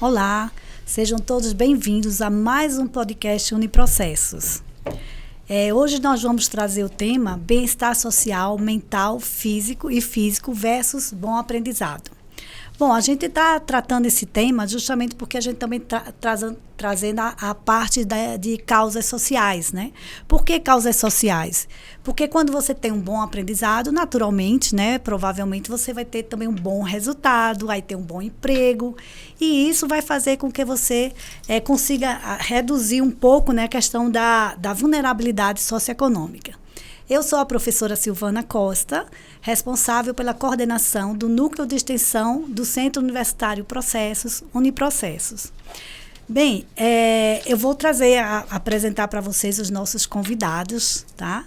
Olá, sejam todos bem-vindos a mais um podcast Uniprocessos. Hoje nós vamos trazer o tema bem-estar social, mental, físico versus bom aprendizado. Bom, a gente está tratando esse tema justamente porque a gente também está trazendo a parte de causas sociais, né? Por que causas sociais? Porque quando você tem um bom aprendizado, naturalmente, né? Provavelmente você vai ter também um bom resultado, vai ter um bom emprego, e isso vai fazer com que você consiga reduzir um pouco, né, a questão da vulnerabilidade socioeconômica. Eu sou a professora Silvana Costa, responsável pela coordenação do Núcleo de Extensão do Centro Universitário Processos, Uniprocessos. Bem, eu vou apresentar para vocês os nossos convidados, tá?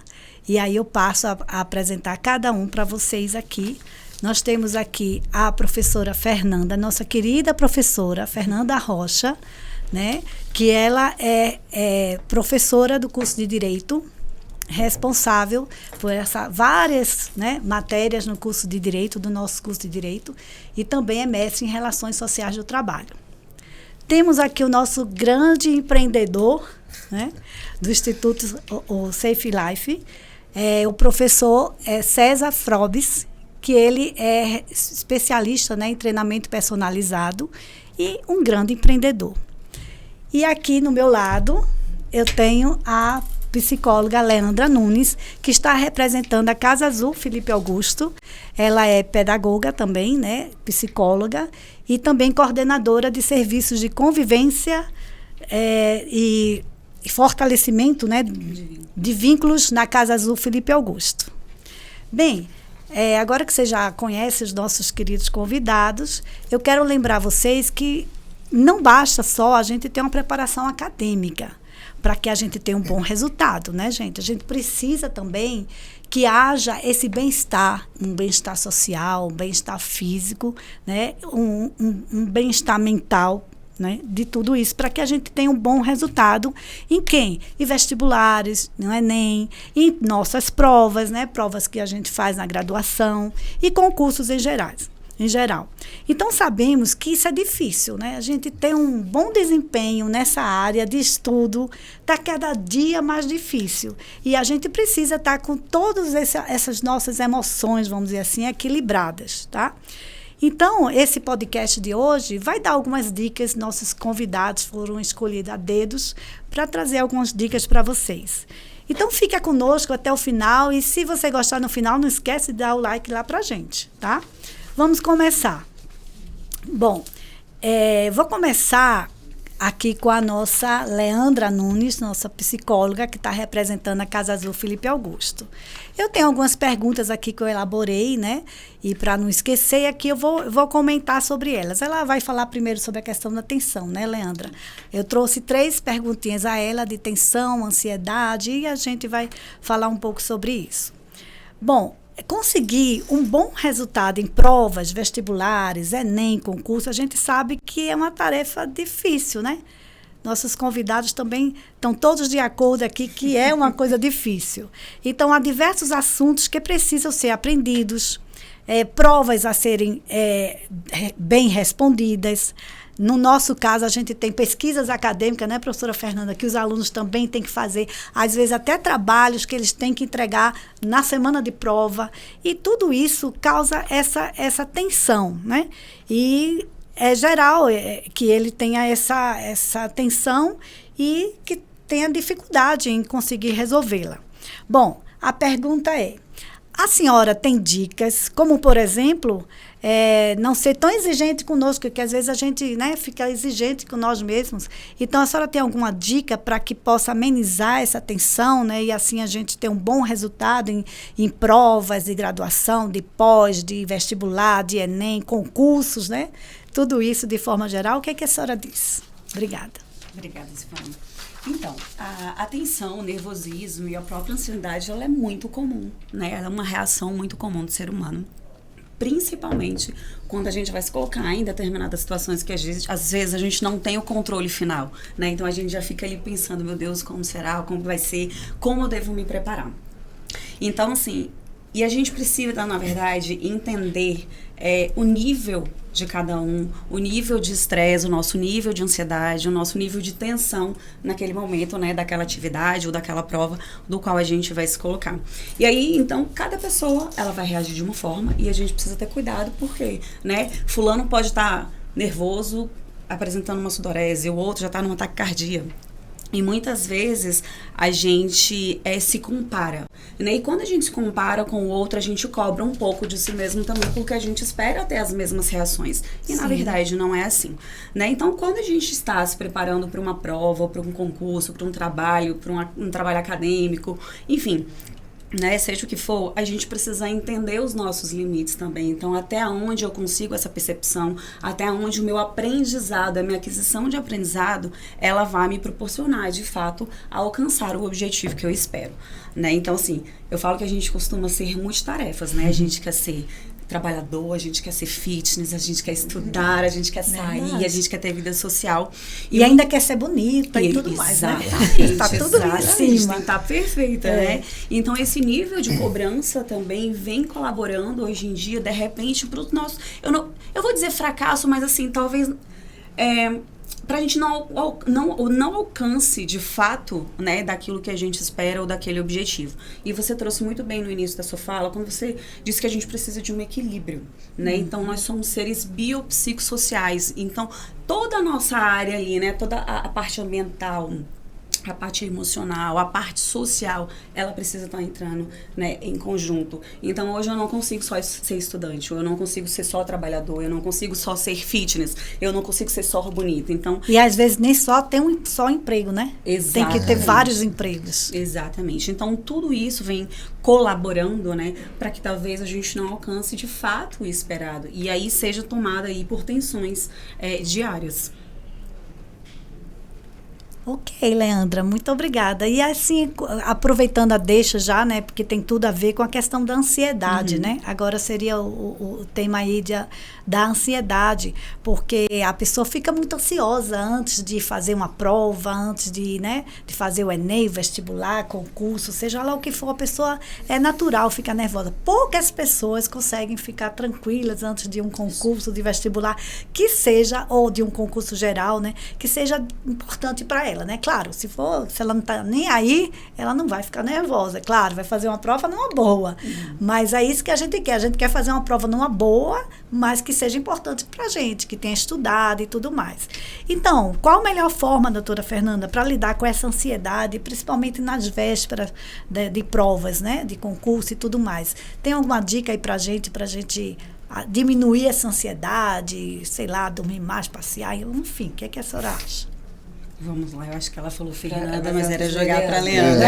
E aí eu passo a apresentar cada um para vocês aqui. Nós temos aqui a professora Fernanda, nossa querida professora Fernanda Rocha, né? Que ela é professora do curso de Direito, responsável por várias, né, matérias no curso de Direito, do nosso curso de Direito, e também é mestre em Relações Sociais do Trabalho. Temos aqui o nosso grande empreendedor, né, do Instituto o Safe Life, o professor César Frobes, que ele é especialista, né, em treinamento personalizado e um grande empreendedor. E aqui no meu lado eu tenho a psicóloga Leandra Nunes, que está representando a Casa Azul Felipe Augusto. Ela é pedagoga também, né, psicóloga, e também coordenadora de serviços de convivência e fortalecimento, né, de vínculos na Casa Azul Felipe Augusto. Bem, agora que você já conhece os nossos queridos convidados, eu quero lembrar vocês que não basta só a gente ter uma preparação acadêmica para que a gente tenha um bom resultado, né, gente? A gente precisa também que haja esse bem-estar, um bem-estar social, um bem-estar físico, né, um bem-estar mental, né, de tudo isso, para que a gente tenha um bom resultado em quem? Em vestibulares, no Enem, em nossas provas, né, provas que a gente faz na graduação e concursos em geral. Então, sabemos que isso é difícil, né? A gente tem um bom desempenho nessa área de estudo, está cada dia mais difícil. E a gente precisa estar com todas essas nossas emoções, vamos dizer assim, equilibradas, tá? Então, esse podcast de hoje vai dar algumas dicas. Nossos convidados foram escolhidos a dedos para trazer algumas dicas para vocês. Então, fica conosco até o final, e se você gostar no final, não esquece de dar o like lá para a gente, tá? Vamos começar. Bom, vou começar aqui com a nossa Leandra Nunes, nossa psicóloga, que está representando a Casa Azul Felipe Augusto. Eu tenho algumas perguntas aqui que eu elaborei, né? E para não esquecer, aqui eu vou comentar sobre elas. Ela vai falar primeiro sobre a questão da tensão, né, Leandra? Eu trouxe 3 perguntinhas a ela de tensão, ansiedade, e a gente vai falar um pouco sobre isso. Bom, conseguir um bom resultado em provas, vestibulares, Enem, concurso, a gente sabe que é uma tarefa difícil, né? Nossos convidados também estão todos de acordo aqui que é uma coisa difícil. Então, há diversos assuntos que precisam ser aprendidos, provas a serem bem respondidas. No nosso caso, a gente tem pesquisas acadêmicas, né, professora Fernanda, que os alunos também têm que fazer, às vezes até trabalhos que eles têm que entregar na semana de prova. E tudo isso causa essa tensão, né? E é geral que ele tenha essa tensão e que tenha dificuldade em conseguir resolvê-la. Bom, a pergunta é: a senhora tem dicas, como, por exemplo, não ser tão exigente conosco, que às vezes a gente, né, fica exigente com nós mesmos. Então, a senhora tem alguma dica para que possa amenizar essa tensão, né, e assim a gente ter um bom resultado em provas de graduação, de pós, de vestibular, de Enem, concursos, né? Tudo isso de forma geral. O que é que a senhora diz? Obrigada. Obrigada, Silvana. Então, a tensão, o nervosismo e a própria ansiedade, ela é muito comum, né? Ela é uma reação muito comum do ser humano. Principalmente quando a gente vai se colocar em determinadas situações que às vezes a gente não tem o controle final, né? Então a gente já fica ali pensando, meu Deus, como será, como vai ser, como eu devo me preparar. Então, assim, e a gente precisa, na verdade, entender o nível de cada um, o nível de estresse, o nosso nível de ansiedade, o nosso nível de tensão naquele momento, né, daquela atividade ou daquela prova do qual a gente vai se colocar. E aí, então, cada pessoa, ela vai reagir de uma forma e a gente precisa ter cuidado porque, né, fulano pode estar nervoso apresentando uma sudorese, o outro já está num ataque cardíaco. E muitas vezes a gente se compara, né? E quando a gente se compara com o outro, a gente cobra um pouco de si mesmo também, porque a gente espera ter as mesmas reações. E na verdade não é assim, né? Então, quando a gente está se preparando para uma prova, para um concurso, para um trabalho, para um trabalho acadêmico, enfim, né, seja o que for, a gente precisa entender os nossos limites também. Então, até onde eu consigo essa percepção, até onde o meu aprendizado, a minha aquisição de aprendizado, ela vai me proporcionar, de fato, a alcançar o objetivo que eu espero, né? Então, assim, eu falo que a gente costuma ser multitarefas, né? A gente quer ser trabalhador, a gente quer ser fitness, a gente quer estudar, a gente quer sair, a gente quer ter vida social. E ainda quer ser bonita e tudo mais, né? Tá tudo em cima. Tá perfeita, né? Então, esse nível de cobrança também vem colaborando hoje em dia, de repente, para os nossos... Eu vou dizer fracasso, mas assim, talvez... para a gente não alcance de fato, né, daquilo que a gente espera ou daquele objetivo. E você trouxe muito bem no início da sua fala, quando você disse que a gente precisa de um equilíbrio, né? Então, nós somos seres biopsicossociais. Então, toda a nossa área ali, né, toda a parte ambiental, a parte emocional, a parte social, ela precisa estar entrando, né, em conjunto. Então, hoje eu não consigo só ser estudante, eu não consigo ser só trabalhador, eu não consigo só ser fitness, eu não consigo ser só bonita. Então, e às vezes nem só tem só emprego, né? Exatamente. Tem que ter vários empregos. Exatamente. Então, tudo isso vem colaborando, né, para que talvez a gente não alcance de fato o esperado. E aí seja tomada aí por tensões diárias. Ok, Leandra, muito obrigada. E assim, aproveitando a deixa já, né, porque tem tudo a ver com a questão da ansiedade, né? Agora seria o tema aí da ansiedade, porque a pessoa fica muito ansiosa antes de fazer uma prova, antes de, né, de fazer o Enem, vestibular, concurso, seja lá o que for, a pessoa é natural ficar nervosa. Poucas pessoas conseguem ficar tranquilas antes de um concurso de vestibular, que seja, ou de um concurso geral, né, que seja importante para ela. Né? Claro, se ela não está nem aí, ela não vai ficar nervosa. Claro, vai fazer uma prova numa boa. Mas é isso que a gente quer. A gente quer fazer uma prova numa boa, mas que seja importante para a gente, que tenha estudado e tudo mais. Então, qual a melhor forma, doutora Fernanda, para lidar com essa ansiedade, principalmente nas vésperas de provas, né? De concurso e tudo mais? Tem alguma dica aí para a gente diminuir essa ansiedade, sei lá, dormir mais, passear, enfim, o que é que a senhora acha? Vamos lá, eu acho que ela falou Fernanda, mas era jogar para Leandra.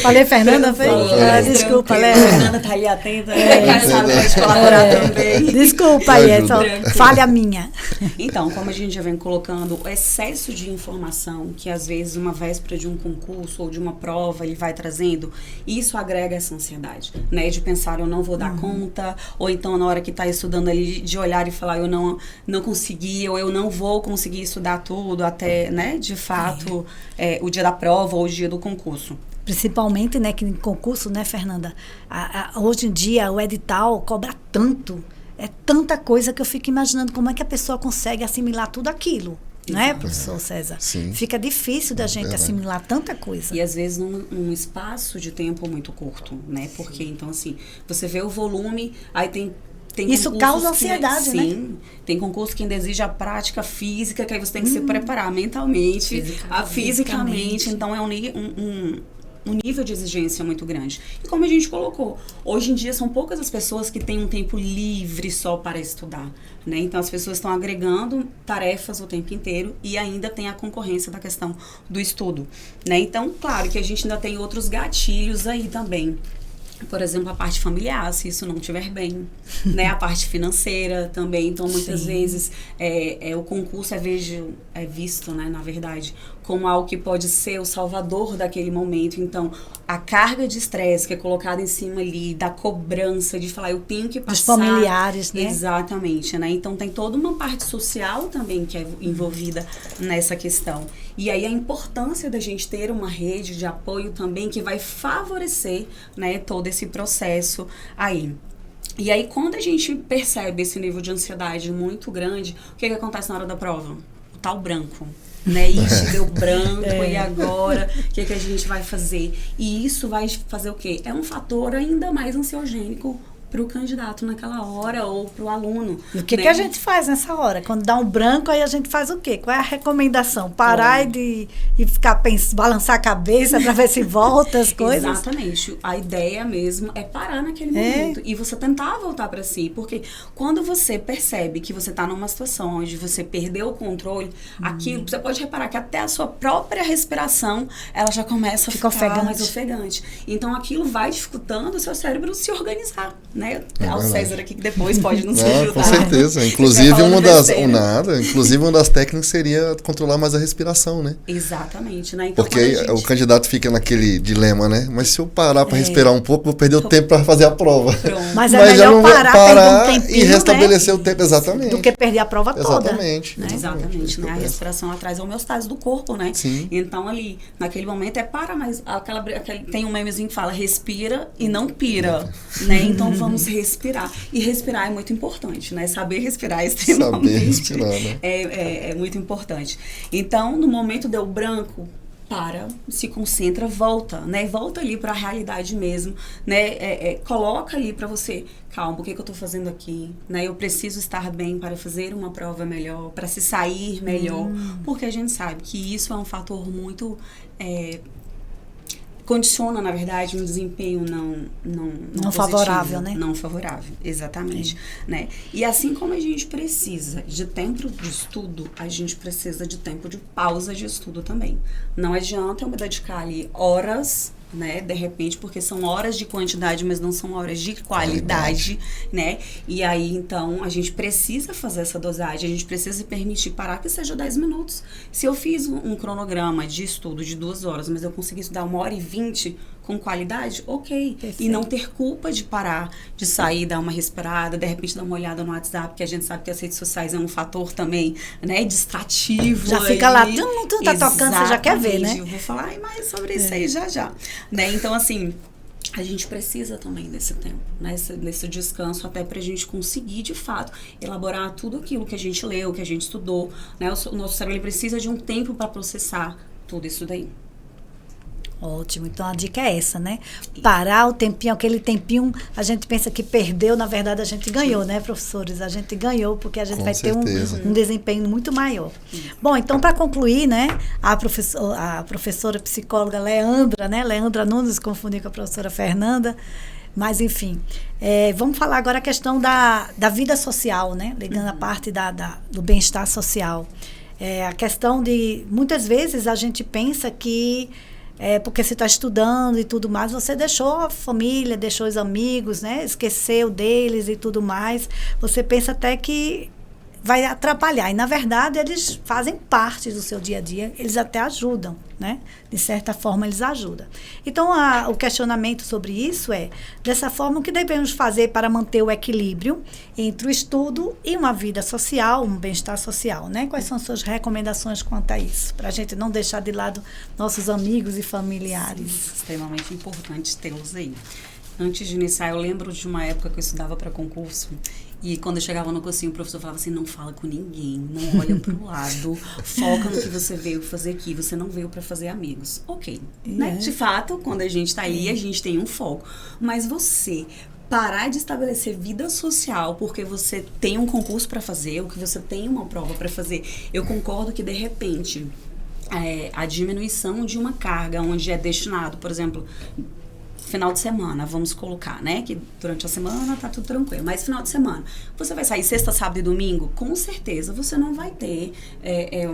Falei Fernanda, fez? Desculpa, Leandra. Fernanda tá ali atenta, pode colaborar também. Desculpa aí, é só falha minha. Então, como a gente já vem colocando, o excesso de informação que às vezes uma véspera de um concurso ou de uma prova ele vai trazendo, isso agrega essa ansiedade, né? De pensar, eu não vou dar conta, ou então na hora que tá estudando ali, de olhar e falar, eu não consegui, ou eu não vou conseguir estudar tudo até, né, de fato, o dia da prova ou o dia do concurso. Principalmente, né, que em concurso, né, Fernanda, hoje em dia o edital cobra tanto, é tanta coisa que eu fico imaginando como é que a pessoa consegue assimilar tudo aquilo. Não é, professor César? Sim. Fica difícil da gente assimilar tanta coisa. E às vezes num espaço de tempo muito curto, né? Porque, então, assim, você vê o volume, aí tem isso causa ansiedade, né? Sim. Tem concurso que ainda exige a prática física, que aí você tem que se preparar mentalmente, fisicamente. Então, é um nível de exigência muito grande. E como a gente colocou, hoje em dia são poucas as pessoas que têm um tempo livre só para estudar, né? Então, as pessoas estão agregando tarefas o tempo inteiro e ainda tem a concorrência da questão do estudo, né? Então, claro que a gente ainda tem outros gatilhos aí também. por exemplo, a parte familiar, se isso não estiver bem, né? A parte financeira também. Então, muitas vezes, o concurso é visto, né, na verdade, como algo que pode ser o salvador daquele momento. Então, a carga de estresse que é colocada em cima ali, da cobrança, de falar, eu tenho que passar... Dos familiares, né? Exatamente, né? Então, tem toda uma parte social também que é envolvida nessa questão. E aí, a importância da gente ter uma rede de apoio também que vai favorecer, né, todo esse processo aí. E aí, quando a gente percebe esse nível de ansiedade muito grande, o que acontece na hora da prova? O tal branco. Né? Ixi, deu branco, e agora? O que a gente vai fazer? E isso vai fazer o quê? É um fator ainda mais ansiogênico para o candidato naquela hora ou para o aluno. E o que a gente faz nessa hora? Quando dá um branco, aí a gente faz o quê? Qual é a recomendação? Parar e ficar balançar a cabeça para ver se volta as coisas? Exatamente. A ideia mesmo é parar naquele momento e você tentar voltar para si. Porque quando você percebe que você está numa situação onde você perdeu o controle, aquilo, você pode reparar que até a sua própria respiração, ela já começa a ficar mais ofegante. Então, aquilo vai dificultando o seu cérebro se organizar, né? O César aqui que depois pode nos ajudar. Com certeza. Inclusive uma das técnicas seria controlar mais a respiração, né? Exatamente, né? Então, porque aí o candidato fica naquele dilema, né? Mas se eu parar para respirar um pouco, vou perder o tempo para fazer a prova. Mas é melhor parar um tempinho, e restabelecer, né, o tempo, exatamente. Do que perder a prova toda. Exatamente. Né? Exatamente, né? A respiração ela traz a homeostase do corpo, né? Sim. Então ali, naquele momento parar, mas tem um memezinho que fala respira e não pira, né? Então vamos respirar. E respirar é muito importante, né? Saber respirar é extremamente... Saber respirar, né? É muito importante. Então, no momento deu branco, se concentra, volta, né? Volta ali para a realidade mesmo, né? Coloca ali para você, calma, o que eu tô fazendo aqui, né? Eu preciso estar bem para fazer uma prova melhor, para se sair melhor, porque a gente sabe que isso é um fator muito... condiciona, na verdade, um desempenho não favorável, positivo, né? Não favorável, exatamente. Né? E assim como a gente precisa de tempo de estudo, a gente precisa de tempo de pausa de estudo também. Não adianta eu me dedicar ali horas, né, de repente, porque são horas de quantidade, mas não são horas de qualidade, né? E aí, então, a gente precisa fazer essa dosagem, a gente precisa se permitir parar que seja 10 minutos. Se eu fiz um cronograma de estudo de 2 horas, mas eu consegui estudar 1h20 com qualidade, ok. Perfeito. E não ter culpa de parar, de sair, dar uma respirada, de repente dar uma olhada no WhatsApp, porque a gente sabe que as redes sociais é um fator também, né, distrativo. Já fica lá, tu tá tocando, você já quer ver, né? Eu vou falar mais sobre isso aí já. Né? Então, assim, a gente precisa também desse tempo, né? Desse descanso, até pra gente conseguir, de fato, elaborar tudo aquilo que a gente leu, que a gente estudou, né? O nosso cérebro ele precisa de um tempo para processar tudo isso daí. Ótimo, então a dica é essa, né? Parar o tempinho, aquele tempinho, a gente pensa que perdeu, na verdade a gente ganhou, né, professores? A gente ganhou porque a gente vai ter um desempenho muito maior. Bom, então para concluir, né, a professora psicóloga Leandra, né, Leandra Nunes, confundi com a professora Fernanda, mas enfim, vamos falar agora a questão da vida social, né, ligando a parte do bem-estar social. A questão de, muitas vezes a gente pensa que porque você está estudando e tudo mais, você deixou a família, deixou os amigos, né? Esqueceu deles e tudo mais. Você pensa até que vai atrapalhar. E, na verdade, eles fazem parte do seu dia a dia, eles até ajudam, né? De certa forma, eles ajudam. Então, o questionamento sobre isso dessa forma, o que devemos fazer para manter o equilíbrio entre o estudo e uma vida social, um bem-estar social, né? Quais são as suas recomendações quanto a isso? Para a gente não deixar de lado nossos amigos e familiares. Sim, extremamente importante tê-los aí. Antes de iniciar, eu lembro de uma época que eu estudava para concurso. E quando eu chegava no cursinho, o professor falava assim, não fala com ninguém, não olha pro lado, foca no que você veio fazer aqui, você não veio para fazer amigos. Ok, né? De fato, quando a gente tá ali, a gente tem um foco. Mas você parar de estabelecer vida social porque você tem um concurso para fazer, ou que você tem uma prova para fazer, eu concordo que, de repente, a diminuição de uma carga onde é destinado, por exemplo... final de semana, vamos colocar, né? Que durante a semana tá tudo tranquilo. Mas final de semana, você vai sair sexta, sábado e domingo? Com certeza você não vai ter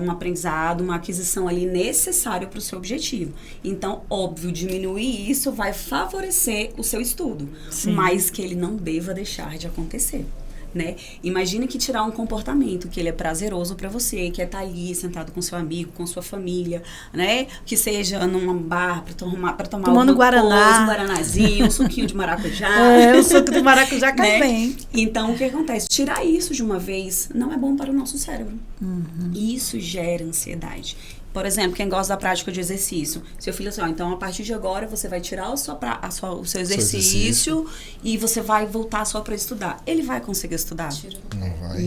um aprendizado, uma aquisição ali necessário para o seu objetivo. Então, óbvio, diminuir isso vai favorecer o seu estudo. Sim. Mas que ele não deva deixar de acontecer. Né? Imagina que tirar um comportamento que ele é prazeroso para você, que é estar ali sentado com seu amigo, com sua família, né? Que seja num bar para tomar tomando guaraná, um guaranazinho, um suquinho de maracujá. O suco de maracujá cai bem. Então, o que acontece? Tirar isso de uma vez não é bom para o nosso cérebro. Isso gera ansiedade. Por exemplo, quem gosta da prática de exercício. Seu filho assim, então a partir de agora você vai tirar o seu exercício e você vai voltar só para estudar. Ele vai conseguir estudar?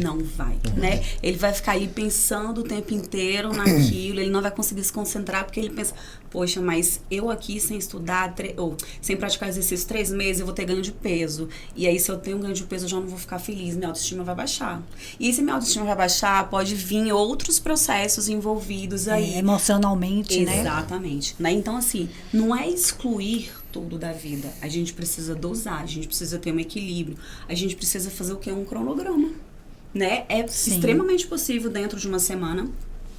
Não vai. Né? Ele vai ficar aí pensando o tempo inteiro naquilo, ele não vai conseguir se concentrar porque ele pensa, poxa, mas eu aqui sem estudar, ou sem praticar exercício 3 meses, eu vou ter ganho de peso. E aí, se eu tenho ganho de peso, eu já não vou ficar feliz, minha autoestima vai baixar. E se minha autoestima vai baixar, pode vir outros processos envolvidos aí. Emocionalmente, né? Exatamente. Né? Então, assim, não é excluir tudo da vida. A gente precisa dosar, a gente precisa ter um equilíbrio. A gente precisa fazer o quê? Um cronograma. Né? É extremamente possível dentro de uma semana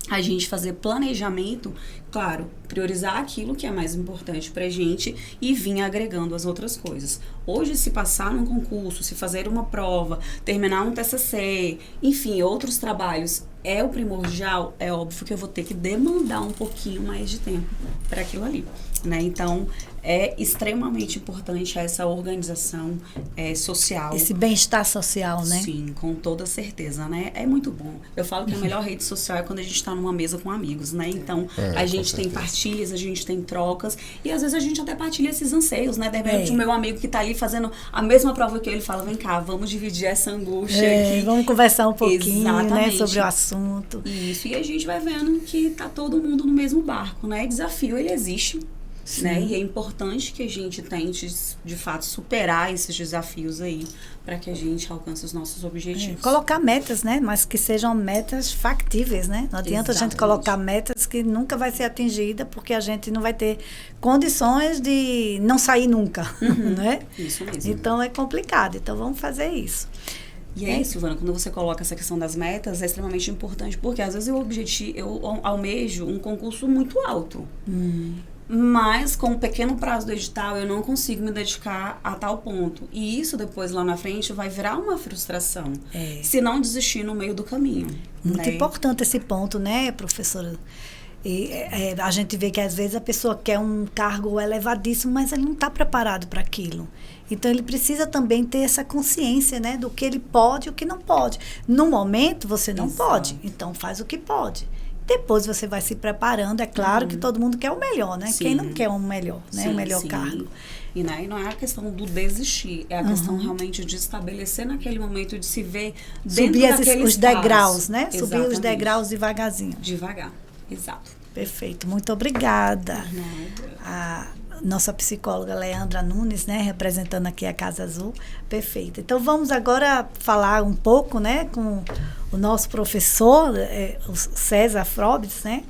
a gente fazer planejamento, claro, priorizar aquilo que é mais importante pra gente e vir agregando as outras coisas. Hoje, se passar num concurso, se fazer uma prova, terminar um TCC, enfim, outros trabalhos, é o primordial, é óbvio que eu vou ter que demandar um pouquinho mais de tempo para aquilo ali, né? Então, é extremamente importante essa organização social. Esse bem-estar social, né? Sim, com toda certeza, né? É muito bom. Eu falo que a melhor rede social é quando a gente está numa mesa com amigos, né? Então, a gente tem partilhas, a gente tem trocas e às vezes a gente até partilha esses anseios, né? De repente, o meu amigo que está ali fazendo a mesma prova que eu, ele fala, vem cá, vamos dividir essa angústia aqui. Vamos conversar um pouquinho, exatamente, né, sobre o assunto. Isso, e a gente vai vendo que tá todo mundo no mesmo barco, né? Desafio, ele existe. Né? E é importante que a gente tente, de fato, superar esses desafios aí para que a gente alcance os nossos objetivos. Colocar metas, né? Mas que sejam metas factíveis, né? Não adianta a gente colocar metas que nunca vai ser atingida porque a gente não vai ter condições de não sair nunca, né? Isso mesmo. Então é complicado. Então vamos fazer isso. E aí, Silvana, quando você coloca essa questão das metas, é extremamente importante, porque às vezes eu almejo um concurso muito alto. Mas com um pequeno prazo do edital eu não consigo me dedicar a tal ponto. E isso depois lá na frente vai virar uma frustração. Se não desistir no meio do caminho. Muito importante esse ponto, né, professora? E, a gente vê que às vezes a pessoa quer um cargo elevadíssimo, mas ele não está preparado para aquilo. Então ele precisa também ter essa consciência, né, do que ele pode e o que não pode. No momento você não pode, então faz o que pode. Depois você vai se preparando, é claro que todo mundo quer o melhor, né? Sim. Quem não quer o melhor, né? O melhor cargo. E não é a questão do desistir, é a questão realmente de estabelecer naquele momento, de se ver dentro daquele os degraus, né? Exatamente. Subir os degraus devagarzinho. Devagar, exato. Perfeito, muito obrigada. A nossa psicóloga Leandra Nunes, né? Representando aqui a Casa Azul. Perfeito. Então vamos agora falar um pouco, né? Com o nosso professor, o César Frobis, né?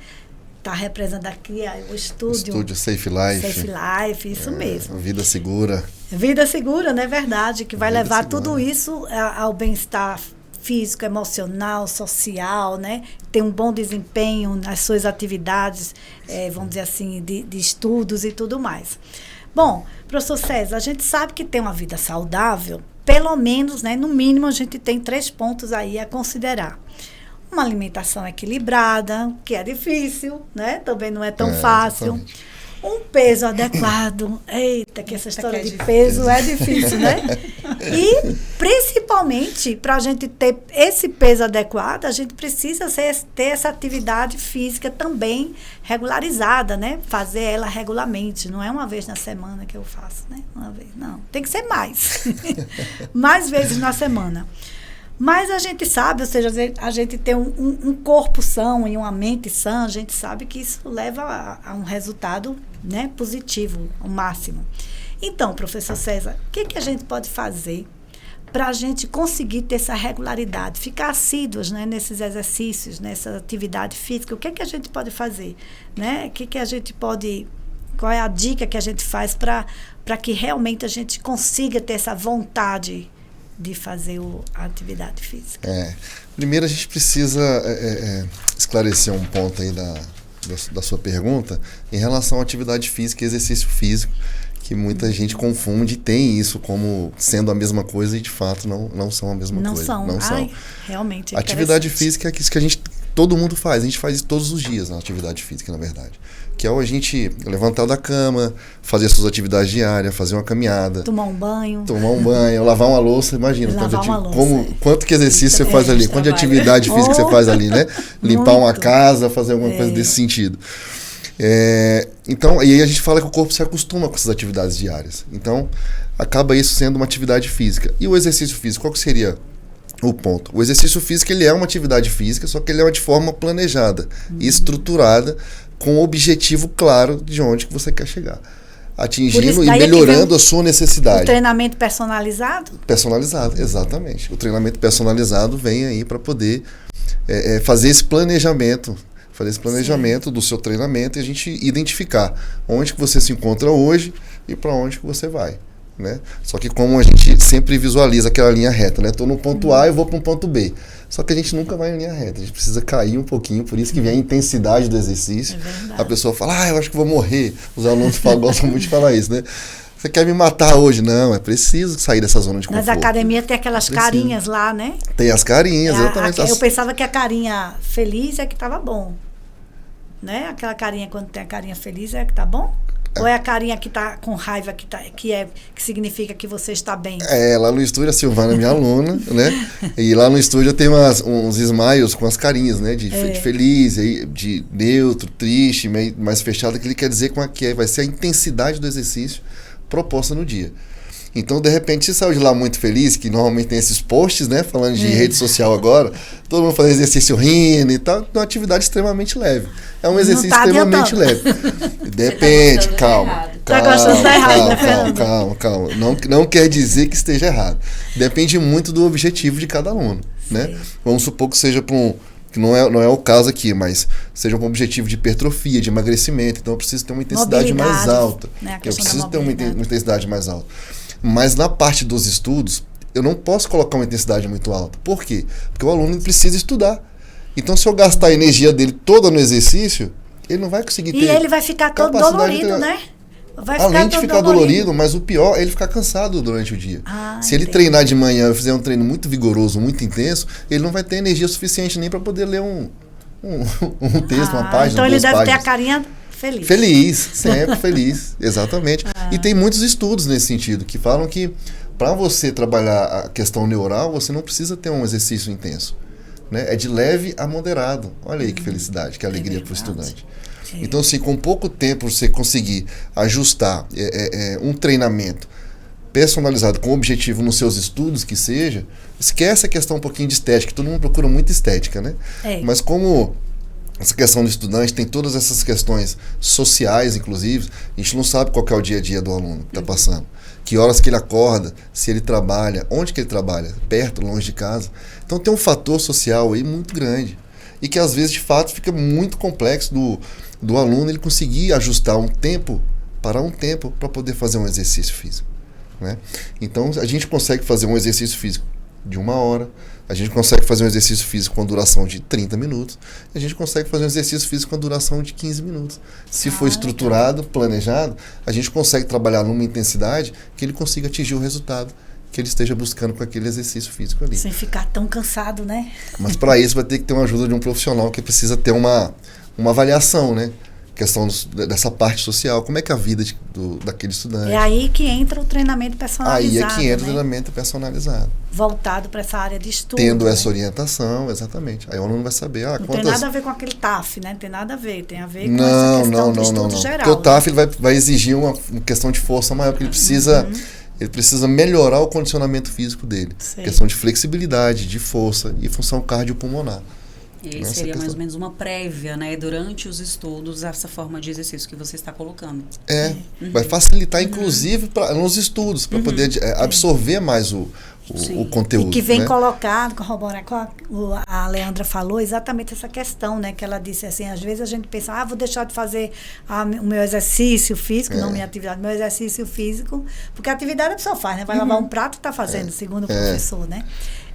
Está representando aqui o estúdio Safe Life. Safe Life, isso mesmo. Vida segura. Vida segura, não é verdade? Que vai levar tudo isso ao bem-estar físico, emocional, social, né? Ter um bom desempenho nas suas atividades, vamos dizer assim, de estudos e tudo mais. Bom, professor César, a gente sabe que tem uma vida saudável, pelo menos, né, no mínimo, a gente tem 3 pontos aí a considerar. Uma alimentação equilibrada, que é difícil, né? Também não é tão fácil. Exatamente. Um peso adequado. Eita, que essa história de peso é difícil, né? E, principalmente, para a gente ter esse peso adequado, a gente precisa ter essa atividade física também regularizada, né? Fazer ela regularmente. Não é uma vez na semana que eu faço, né? Uma vez, não. Tem que ser mais. Mais vezes na semana. Mas a gente sabe, ou seja, a gente tem um corpo são e uma mente sã, a gente sabe que isso leva a um resultado, né, positivo, ao máximo. Então, professor César, o que a gente pode fazer para a gente conseguir ter essa regularidade, ficar assíduos, né, nesses exercícios, nessa atividade física? O que a gente pode fazer? Né? O que a gente pode Qual é a dica que a gente faz para que realmente a gente consiga ter essa vontade de fazer a atividade física? Primeiro a gente precisa esclarecer um ponto aí da sua pergunta em relação à atividade física e exercício físico, que muita gente confunde e tem isso como sendo a mesma coisa e de fato não são a mesma coisa. Não são. Realmente. Atividade física é isso que todo mundo faz. A gente faz isso todos os dias na atividade física, na verdade. Que é a gente levantar da cama, fazer as suas atividades diárias, fazer uma caminhada. Tomar um banho, lavar uma louça, imagina. Quanto que exercício você faz ali, quanto de trabalho. atividade física você faz ali, né? Limpar uma casa, fazer alguma coisa desse sentido. Então, e aí a gente fala que o corpo se acostuma com essas atividades diárias. Então, acaba isso sendo uma atividade física. E o exercício físico, qual que seria o ponto? O exercício físico, ele é uma atividade física, só que ele é de forma planejada e estruturada, com um objetivo claro de onde que você quer chegar. Atingindo e melhorando a sua necessidade. O treinamento personalizado? Personalizado, exatamente. O treinamento personalizado vem aí para poder fazer esse planejamento. Do seu treinamento e a gente identificar onde que você se encontra hoje e para onde que você vai, né? Só que como a gente sempre visualiza aquela linha reta, né? Estou no ponto A e vou para um ponto B. Só que a gente nunca vai em linha reta, a gente precisa cair um pouquinho, por isso que vem a intensidade do exercício. A pessoa fala, eu acho que vou morrer. Os alunos gostam muito de falar isso, né? Você quer me matar hoje? Não, é preciso sair dessa zona de conforto. Nas academias tem aquelas carinhas lá, né? Tem as carinhas, exatamente. Eu pensava que a carinha feliz é que estava bom. Né? Aquela carinha, quando tem a carinha feliz, é que tá bom? Ou é a carinha que tá com raiva, que significa que você está bem? Lá no estúdio, a Silvana é minha aluna, né? E lá no estúdio eu tenho uns smiles com as carinhas, né? De feliz, de neutro, triste, mais fechado, que ele quer dizer que vai ser a intensidade do exercício proposta no dia. Então, de repente, você saiu de lá muito feliz, que normalmente tem esses posts, né? Falando de rede social agora, todo mundo fazendo exercício rindo e tal, uma atividade extremamente leve. É um exercício extremamente leve. Depende, calma. Calma. Não quer dizer que esteja errado. Depende muito do objetivo de cada aluno, né? Vamos supor que seja para que não é o caso aqui, mas seja um objetivo de hipertrofia, de emagrecimento, então eu preciso ter uma intensidade mais alta. Né? Eu preciso ter uma intensidade mais alta. Mas na parte dos estudos, eu não posso colocar uma intensidade muito alta. Por quê? Porque o aluno precisa estudar. Então, se eu gastar a energia dele toda no exercício, ele não vai conseguir ter. E ele vai ficar todo dolorido, né? Além de ficar dolorido, mas o pior é ele ficar cansado durante o dia. Se ele treinar de manhã e fizer um treino muito vigoroso, muito intenso, ele não vai ter energia suficiente nem para poder ler um texto, uma página, então ele deve páginas. ter a carinha feliz. Feliz, sempre feliz, exatamente. E tem muitos estudos nesse sentido, que falam que para você trabalhar a questão neural, você não precisa ter um exercício intenso. Né? É de leve a moderado. Olha aí que felicidade, que alegria para o estudante. Então, assim, com pouco tempo você conseguir ajustar um treinamento personalizado com objetivo nos seus estudos, que seja, esquece a questão um pouquinho de estética, todo mundo procura muito estética, né? Mas como essa questão do estudante tem todas essas questões sociais, inclusive, a gente não sabe qual que é o dia a dia do aluno que está passando. Que horas que ele acorda, se ele trabalha, onde que ele trabalha, perto, longe de casa. Então tem um fator social aí muito grande. E que às vezes, de fato, fica muito complexo do aluno ele conseguir ajustar um tempo para poder fazer um exercício físico. Né? Então a gente consegue fazer um exercício físico de 1 hora, a gente consegue fazer um exercício físico com duração de 30 minutos, a gente consegue fazer um exercício físico com duração de 15 minutos. Se for estruturado, planejado, a gente consegue trabalhar numa intensidade que ele consiga atingir o resultado que ele esteja buscando com aquele exercício físico ali. Sem ficar tão cansado, né? Mas para isso vai ter que ter uma ajuda de um profissional que precisa ter uma avaliação, né? Questão dessa parte social, como é que é a vida daquele estudante. É aí que entra o treinamento personalizado. Aí é que entra o treinamento personalizado. Voltado para essa área de estudo. Tendo essa orientação, exatamente. Aí o aluno vai saber. Não tem nada a ver com aquele TAF, né? Não tem nada a ver. Tem a ver com essa questão do estudo geral. Porque o TAF ele vai exigir uma questão de força maior, porque ele precisa melhorar o condicionamento físico dele. Questão de flexibilidade, de força e função cardiopulmonar. E aí seria mais ou menos uma prévia, né? Durante os estudos, essa forma de exercício que você está colocando. Vai facilitar, inclusive, nos estudos, para poder absorver mais o conteúdo. E que vem né? colocar, corroborar com a Leandra falou, exatamente essa questão, né? Que ela disse assim, às vezes a gente pensa, vou deixar de fazer o meu exercício físico, não minha atividade, meu exercício físico, porque a atividade a pessoa faz, né? Vai lavar um prato e está fazendo, segundo o professor, né?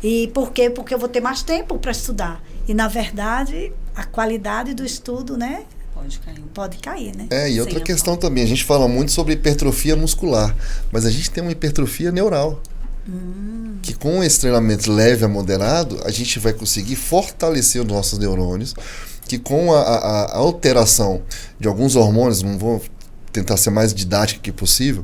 E por quê? Porque eu vou ter mais tempo para estudar. E, na verdade, a qualidade do estudo, né? Pode cair, né? E outra questão também, a gente fala muito sobre hipertrofia muscular, mas a gente tem uma hipertrofia neural. Que com esse treinamento leve a moderado, a gente vai conseguir fortalecer os nossos neurônios, que com a alteração de alguns hormônios, não vou tentar ser mais didático que possível,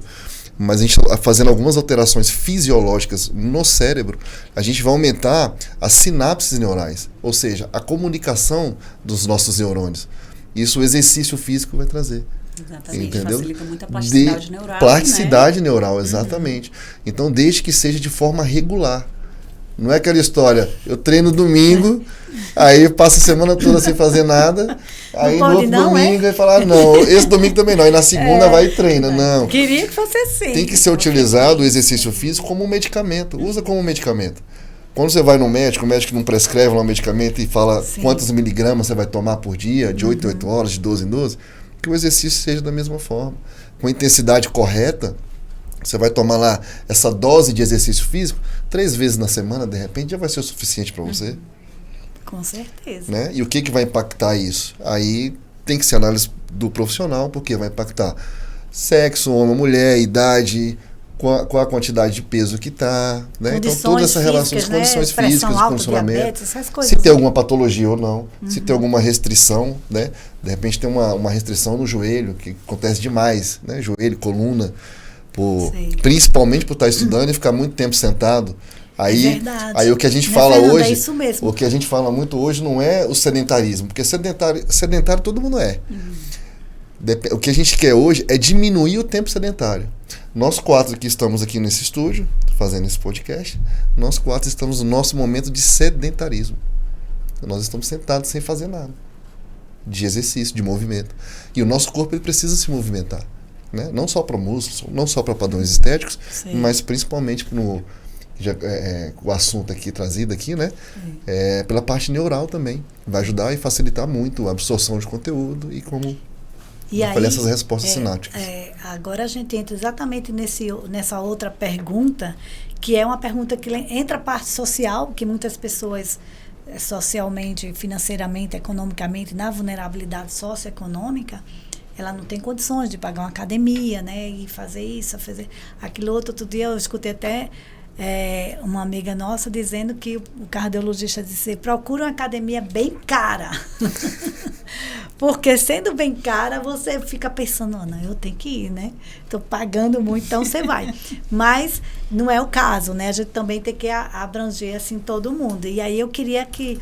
mas a gente fazendo algumas alterações fisiológicas no cérebro, a gente vai aumentar as sinapses neurais, ou seja, a comunicação dos nossos neurônios. Isso o exercício físico vai trazer. Exatamente, entendeu? Facilita muito a plasticidade neural. Plasticidade neural, exatamente. Então, desde que seja de forma regular. Não é aquela história, eu treino domingo, aí passo a semana toda sem fazer nada, aí no outro domingo vai falar, não, esse domingo também não, aí na segunda vai e treina. Não. Queria que fosse assim. Tem que ser utilizado o exercício físico como um medicamento. Usa como um medicamento. Quando você vai no médico, o médico não prescreve um medicamento e fala quantos miligramas você vai tomar por dia, de 8 em 8 horas, de 12 em 12, que o exercício seja da mesma forma. Com a intensidade correta, você vai tomar lá essa dose de exercício físico 3 vezes na semana, de repente já vai ser o suficiente para você. Com certeza. Né? E o que vai impactar isso? Aí tem que ser análise do profissional, porque vai impactar sexo, homem, mulher, idade, qual a quantidade de peso que está, né? Então toda essa relação de condições físicas, de condicionamento, se tem alguma patologia ou não, se tem alguma restrição, né? De repente tem uma restrição no joelho, que acontece demais, né? Joelho, coluna, principalmente por estar estudando e ficar muito tempo sentado. Aí o que a gente fala hoje, o que a gente fala muito hoje não é o sedentarismo, porque sedentário todo mundo é. O que a gente quer hoje é diminuir o tempo sedentário. Nós 4 que estamos aqui nesse estúdio, fazendo esse podcast, nós 4 estamos no nosso momento de sedentarismo. Nós estamos sentados sem fazer nada. De exercício, de movimento. E o nosso corpo ele precisa se movimentar. Né? Não só para músculos, não só para padrões estéticos, mas principalmente o assunto aqui trazido aqui, né? Pela parte neural também. Vai ajudar e facilitar muito a absorção de conteúdo e como... E aí, essas respostas sinápticas. Agora a gente entra exatamente nessa outra pergunta, que é uma pergunta que entra a parte social, que muitas pessoas socialmente, financeiramente, economicamente, na vulnerabilidade socioeconômica, ela não tem condições de pagar uma academia, né? E fazer isso, fazer aquilo outro. Outro dia eu escutei até uma amiga nossa dizendo que o cardiologista disse, procura uma academia bem cara. Porque sendo bem cara, você fica pensando, não, eu tenho que ir, né? Estou pagando muito, então você vai. Mas não é o caso, né? A gente também tem que abranger, assim, todo mundo. E aí eu queria que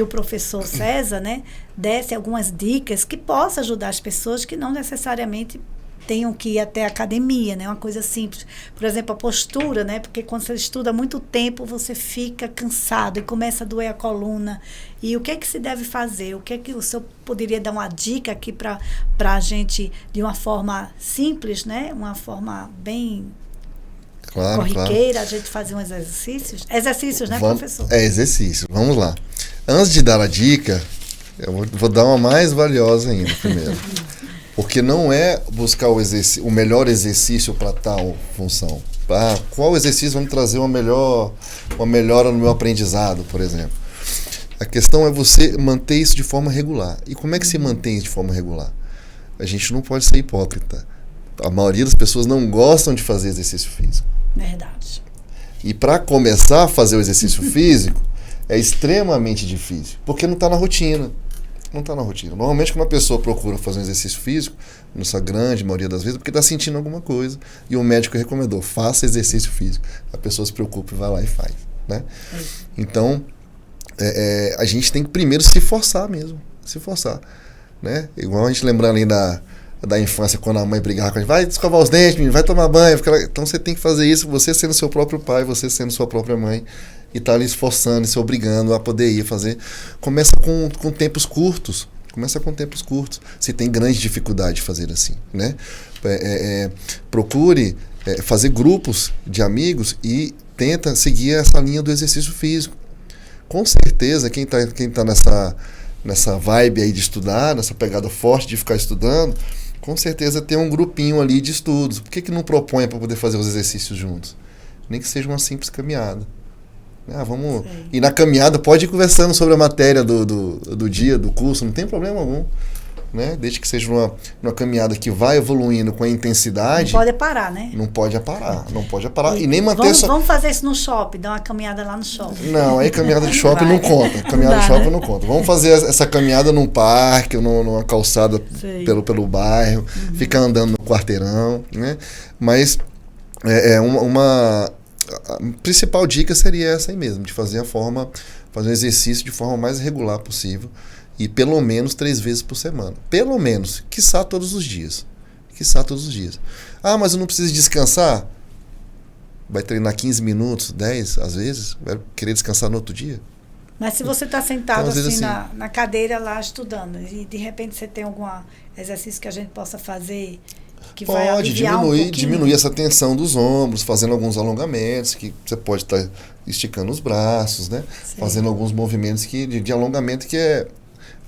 o professor César, né, desse algumas dicas que possam ajudar as pessoas que não necessariamente tenham que ir até a academia, né? Uma coisa simples. Por exemplo, a postura, né? Porque quando você estuda muito tempo, você fica cansado e começa a doer a coluna. E o que é que se deve fazer? O que é que o senhor poderia dar uma dica aqui para a gente, de uma forma simples, né? Uma forma bem corriqueira, a gente fazer uns exercícios? Exercícios, né, professor? Exercício. Vamos lá. Antes de dar a dica, eu vou dar uma mais valiosa ainda primeiro. Porque não é buscar o melhor exercício para tal função. Qual exercício vai me trazer uma melhora no meu aprendizado, por exemplo? A questão é você manter isso de forma regular. E como é que se mantém isso de forma regular? A gente não pode ser hipócrita. A maioria das pessoas não gostam de fazer exercício físico. Verdade. E para começar a fazer o exercício físico, é extremamente difícil, porque não está na rotina. Não está na rotina. Normalmente, quando uma pessoa procura fazer um exercício físico, nessa grande maioria das vezes, porque está sentindo alguma coisa e o médico recomendou, faça exercício físico. A pessoa se preocupa e vai lá e faz. Né? Então, a gente tem que primeiro se forçar mesmo. Se forçar. Né? Igual a gente lembrando ali da infância, quando a mãe brigava com a gente, vai escovar os dentes, menino, vai tomar banho. Então você tem que fazer isso, você sendo seu próprio pai, você sendo sua própria mãe, e tá ali esforçando, se obrigando a poder ir fazer. Começa com tempos curtos. Começa com tempos curtos. Se tem grande dificuldade de fazer assim, né? Procure fazer grupos de amigos e tenta seguir essa linha do exercício físico. Com certeza, quem tá nessa vibe aí de estudar, nessa pegada forte de ficar estudando, com certeza tem um grupinho ali de estudos. Por que não propõe para poder fazer os exercícios juntos? Nem que seja uma simples caminhada. Vamos. Sim. E na caminhada pode ir conversando sobre a matéria do dia, do curso, não tem problema algum. Né? Desde que seja uma caminhada que vai evoluindo com a intensidade. Não pode parar, né? Não pode parar. E nem manter vamos fazer isso no shopping, dar uma caminhada lá no shopping. Não, aí caminhada de shopping não conta. Caminhada de shopping não conta. Vamos fazer essa caminhada num parque, numa calçada pelo bairro, ficar andando no quarteirão, né? Mas a principal dica seria essa aí mesmo, de fazer um exercício de forma mais regular possível. E pelo menos 3 vezes por semana. Pelo menos. Quiçá todos os dias. Ah, mas eu não preciso descansar? Vai treinar 15 minutos, 10 às vezes? Vai querer descansar no outro dia? Mas se você está sentado então, assim na cadeira lá estudando e de repente você tem algum exercício que a gente possa fazer que vai aliviar diminuir essa tensão dos ombros, fazendo alguns alongamentos, que você pode estar esticando os braços, né? Sim. Fazendo alguns movimentos de alongamento que é...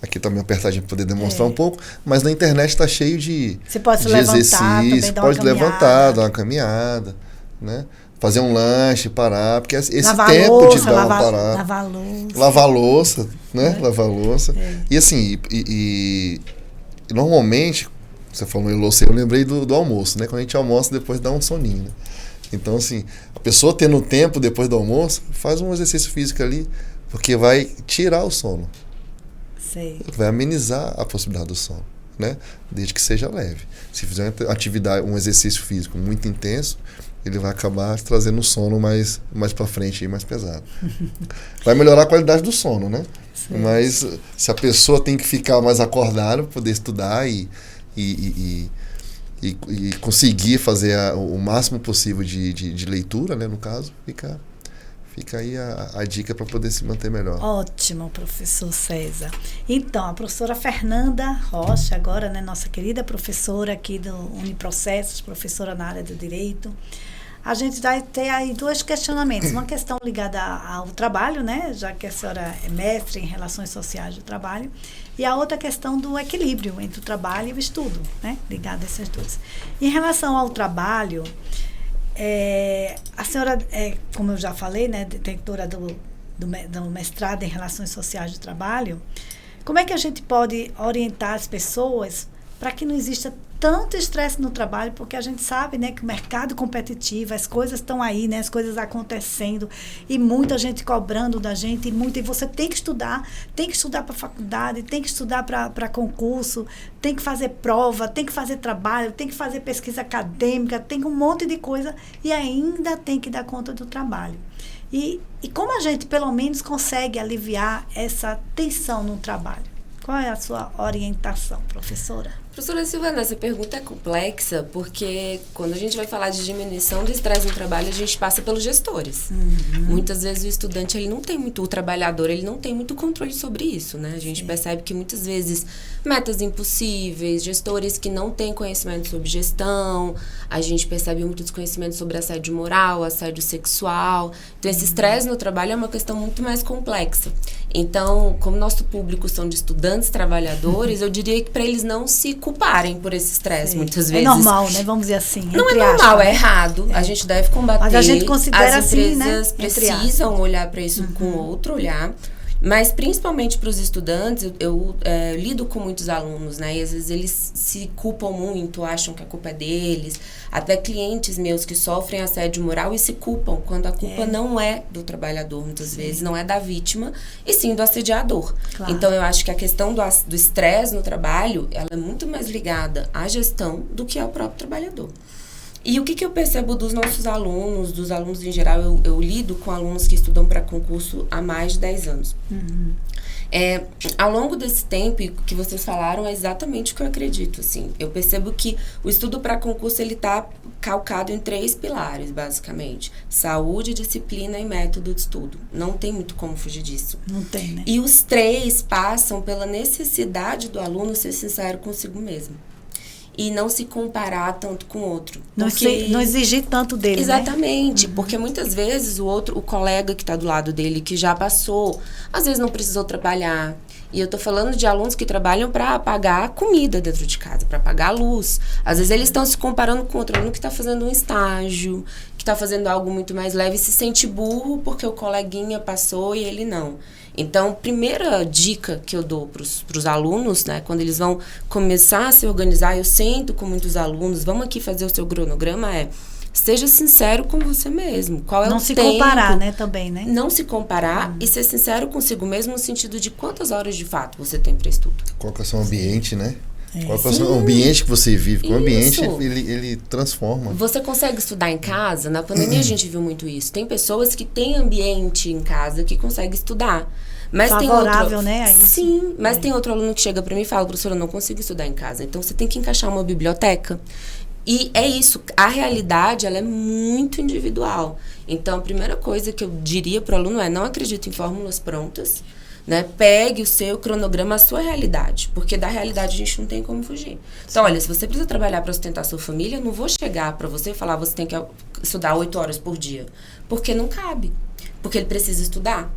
Aqui tá meio apertadinho para poder demonstrar um pouco, mas na internet está cheio de você pode se levantar, exercício, pode levantar, dar uma caminhada, né? Fazer um lanche, parar, porque esse tempo de dar uma parada. Lavar louça, né? Lavar louça. E assim, e normalmente, você falou em louça, eu lembrei do almoço, né? Quando a gente almoça, depois dá um soninho, né? Então, assim, a pessoa tendo tempo depois do almoço, faz um exercício físico ali, porque vai tirar o sono. Sei. Vai amenizar a possibilidade do sono, né? Desde que seja leve. Se fizer uma atividade, um exercício físico muito intenso, ele vai acabar trazendo o sono mais para frente e mais pesado. Vai melhorar a qualidade do sono, né? Sim. Mas se a pessoa tem que ficar mais acordada para poder estudar e conseguir fazer o máximo possível de leitura, né? No caso, fica aí a dica para poder se manter melhor. Ótimo, professor César. Então, a professora Fernanda Rocha, agora, né, nossa querida professora aqui do Uniprocessos, professora na área do Direito, a gente vai ter aí 2 questionamentos. Uma questão ligada ao trabalho, né, já que a senhora é mestre em Relações Sociais do Trabalho, e a outra questão do equilíbrio entre o trabalho e o estudo, né, ligada a essas 2. Em relação ao trabalho, a senhora, como eu já falei, né, detentora do mestrado em Relações Sociais do Trabalho, como é que a gente pode orientar as pessoas para que não exista tanto estresse no trabalho, porque a gente sabe, né, que o mercado competitivo, as coisas estão aí, né, as coisas acontecendo e muita gente cobrando da gente e você tem que estudar para faculdade, tem que estudar para concurso, tem que fazer prova, tem que fazer trabalho, tem que fazer pesquisa acadêmica, tem um monte de coisa e ainda tem que dar conta do trabalho. E como a gente, pelo menos, consegue aliviar essa tensão no trabalho? Qual é a sua orientação, professora? Professora Silvana, essa pergunta é complexa porque quando a gente vai falar de diminuição do estresse no trabalho, a gente passa pelos gestores. Muitas vezes o estudante, o trabalhador, ele não tem muito controle sobre isso, né? A gente percebe que muitas vezes metas impossíveis, gestores que não têm conhecimento sobre gestão, a gente percebe muito desconhecimento sobre assédio moral, assédio sexual. Então, esse estresse no trabalho é uma questão muito mais complexa. Então, como nosso público são de estudantes trabalhadores, eu diria que para eles não se culparem por esse estresse, muitas vezes. É normal, né? Vamos dizer assim. Não é normal, é errado. A gente deve combater. Mas a gente considera as empresas assim, né? precisam olhar para isso com outro olhar. Mas, principalmente para os estudantes, eu lido com muitos alunos, né? E às vezes eles se culpam muito, acham que a culpa é deles. Até clientes meus que sofrem assédio moral e se culpam, quando a culpa não é do trabalhador, muitas vezes, não é da vítima, e sim do assediador. Claro. Então, eu acho que a questão do estresse no trabalho, ela é muito mais ligada à gestão do que ao próprio trabalhador. E o que eu percebo dos nossos alunos, dos alunos em geral, eu lido com alunos que estudam para concurso há mais de 10 anos. Ao longo desse tempo, e o que vocês falaram é exatamente o que eu acredito, assim. Eu percebo que o estudo para concurso, ele tá calcado em 3 pilares, basicamente. Saúde, disciplina e método de estudo. Não tem muito como fugir disso. Não tem, né? E os 3 passam pela necessidade do aluno ser sincero consigo mesmo. E não se comparar tanto com o outro. Não exigir tanto dele, exatamente, né? Porque muitas vezes o colega que está do lado dele, que já passou, às vezes não precisou trabalhar. E eu tô falando de alunos que trabalham para pagar a comida dentro de casa, para pagar a luz. Às vezes eles estão se comparando com outro aluno que está fazendo um estágio, que está fazendo algo muito mais leve e se sente burro porque o coleguinha passou e ele não. Então, primeira dica que eu dou para os alunos, né, quando eles vão começar a se organizar, eu sento com muitos alunos, vamos aqui fazer o seu cronograma, seja sincero com você mesmo. Qual é o tempo? Não se comparar, né, também, né? Não se comparar e ser sincero consigo mesmo no sentido de quantas horas de fato você tem para estudo. Qual que é o seu ambiente, né? Qual é o seu ambiente que você vive? O ambiente, ele transforma. Você consegue estudar em casa? Na pandemia a gente viu muito isso. Tem pessoas que têm ambiente em casa que conseguem estudar. Mas favorável, né? A isso. Sim, mas tem outro aluno que chega para mim e fala, professora, eu não consigo estudar em casa. Então, você tem que encaixar uma biblioteca. E é isso, a realidade, ela é muito individual. Então, a primeira coisa que eu diria para o aluno não acredite em fórmulas prontas, né? Pegue o seu cronograma, a sua realidade, porque da realidade a gente não tem como fugir. Então, olha, se você precisa trabalhar para sustentar a sua família, eu não vou chegar para você e falar, você tem que estudar 8 horas por dia, porque não cabe, porque ele precisa estudar.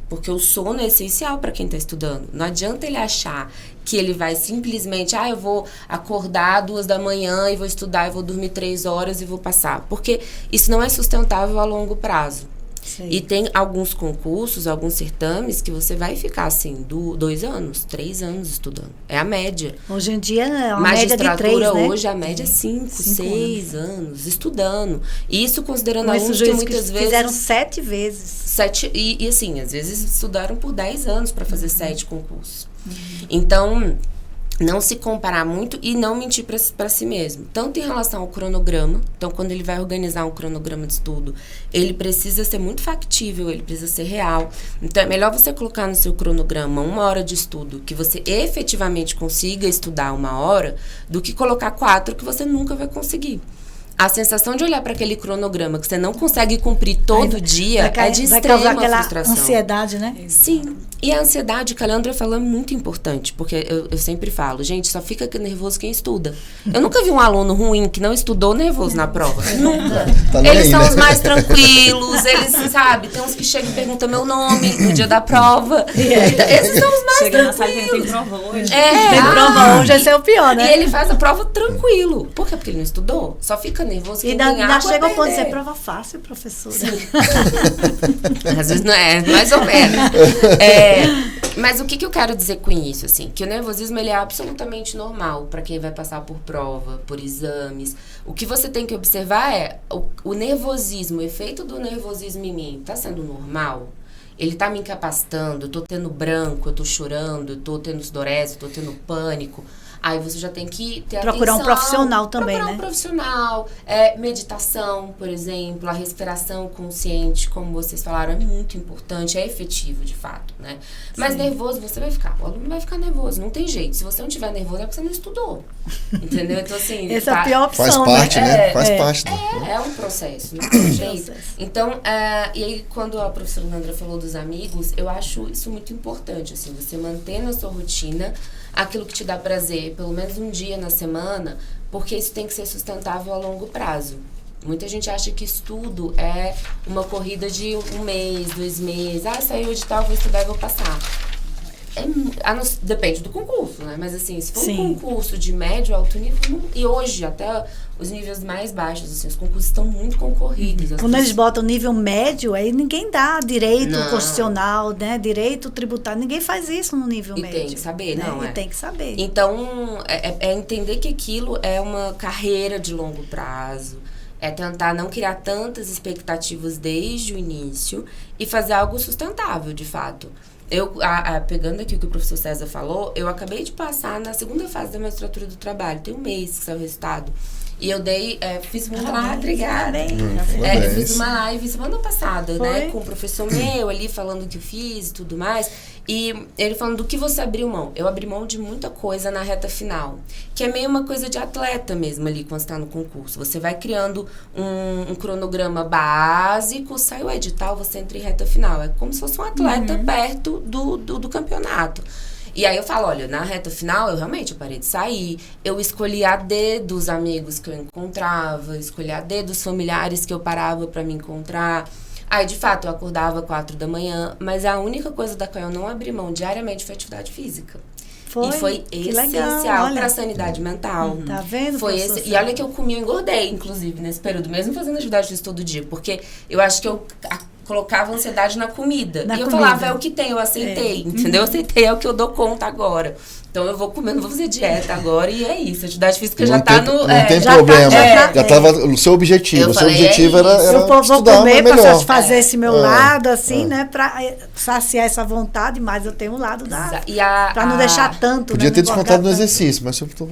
Porque o sono é essencial para quem está estudando. Não adianta ele achar que ele vai simplesmente, eu vou acordar 2 da manhã e vou estudar, e vou dormir 3 horas e vou passar. Porque isso não é sustentável a longo prazo. Sim. E tem alguns concursos, alguns certames que você vai ficar assim, 2 anos, 3 anos estudando. É a média. Hoje em dia é uma média de 3, né? Hoje a média é 5, 6 anos estudando. Isso considerando alunos que muitas vezes... fizeram 7 vezes. 7, e assim, às vezes estudaram por 10 anos para fazer 7 concursos. Então, não se comparar muito e não mentir para si mesmo. Tanto em relação ao cronograma, então quando ele vai organizar um cronograma de estudo, ele precisa ser muito factível, ele precisa ser real. Então é melhor você colocar no seu cronograma 1 hora de estudo, que você efetivamente consiga estudar 1 hora, do que colocar 4 que você nunca vai conseguir. A sensação de olhar para aquele cronograma que você não consegue cumprir todo dia é de extrema frustração. Ansiedade, né? Sim. E a ansiedade que a Leandra falou é muito importante, porque eu sempre falo, gente, só fica nervoso quem estuda. Eu nunca vi um aluno ruim que não estudou nervoso na prova. Nunca. Eles são os mais tranquilos, eles, sabe, tem uns que chegam e perguntam meu nome no dia da prova. Então, esses são os mais chega tranquilos. Na sala, tem prova hoje. Tem prova hoje, esse é o pior, né? E ele faz a prova tranquilo. Por quê? Porque ele não estudou. Só fica nervoso quem ganhar. E ainda chega ao ponto de dizer, prova fácil, professora. Às vezes não é, mais ou menos. Mas o que eu quero dizer com isso, assim? Que o nervosismo, ele é absolutamente normal para quem vai passar por prova, por exames. O que você tem que observar é o nervosismo, o efeito do nervosismo em mim tá sendo normal? Ele tá me incapacitando, eu tô tendo branco, eu tô chorando, eu tô tendo sudorese, eu tô tendo pânico. Aí você já tem que ter procurar atenção. Um profissional também, procurar né? Um profissional. Meditação, por exemplo, a respiração consciente, como vocês falaram, é muito importante, é efetivo, de fato, né? Mas nervoso você vai ficar. O aluno vai ficar nervoso, não tem jeito. Se você não tiver nervoso, é porque você não estudou. Entendeu? Então, assim... Essa é a pior opção, faz parte, né? Faz parte. É um processo, não tem jeito. Então, e aí, quando a professora Leandra falou dos amigos, eu acho isso muito importante, assim, você manter na sua rotina aquilo que te dá prazer, pelo menos um dia na semana, porque isso tem que ser sustentável a longo prazo. Muita gente acha que estudo é uma corrida de 1 mês, 2 meses. Saiu o edital, vou estudar e vou passar. Depende do concurso, né? Mas assim, se for um concurso de médio, alto nível, e hoje até os níveis mais baixos, assim, os concursos estão muito concorridos. Quando eles botam nível médio, aí ninguém dá direito constitucional, né? Direito tributário, ninguém faz isso no nível médio. E tem que saber, né? não é? E tem que saber. Então, é entender que aquilo é uma carreira de longo prazo, é tentar não criar tantas expectativas desde o início e fazer algo sustentável, de fato. Pegando aqui o que o professor César falou, eu acabei de passar na segunda fase da magistratura do trabalho, tem 1 mês que saiu o resultado. E eu fiz muito lá, obrigada. Parabéns. Fiz uma live semana passada, Foi? né? Com um professor meu ali, falando o que eu fiz e tudo mais. E ele falando do que você abriu mão. Eu abri mão de muita coisa na reta final. Que é meio uma coisa de atleta mesmo ali, quando você tá no concurso. Você vai criando um cronograma básico, sai o edital, você entra em reta final. É como se fosse um atleta perto do campeonato. E aí eu falo, olha, na reta final, eu parei de sair. Eu escolhi a dedo os amigos que eu encontrava, escolhi a dedo os familiares que eu parava pra me encontrar. Aí, de fato, eu acordava 4 da manhã, mas a única coisa da qual eu não abri mão diariamente foi atividade física. E foi essencial para a sanidade mental. Tá vendo? E olha que eu comia, eu engordei, inclusive, nesse período, mesmo fazendo atividade física todo dia, porque eu acho que eu colocava ansiedade na comida. Eu falava, é o que tem, eu aceitei, entendeu? Eu aceitei, é o que eu dou conta agora. Então eu vou comer, não vou fazer dieta agora e é isso. A atividade física já tá no... Não tem problema. Já tava o seu objetivo. O seu objetivo era eu vou estudar comer melhor. pra satisfazer esse meu lado, assim, né? Pra saciar essa vontade, mas eu tenho um lado pra não deixar tanto. Podia ter descontado no tanto. exercício, mas se eu tô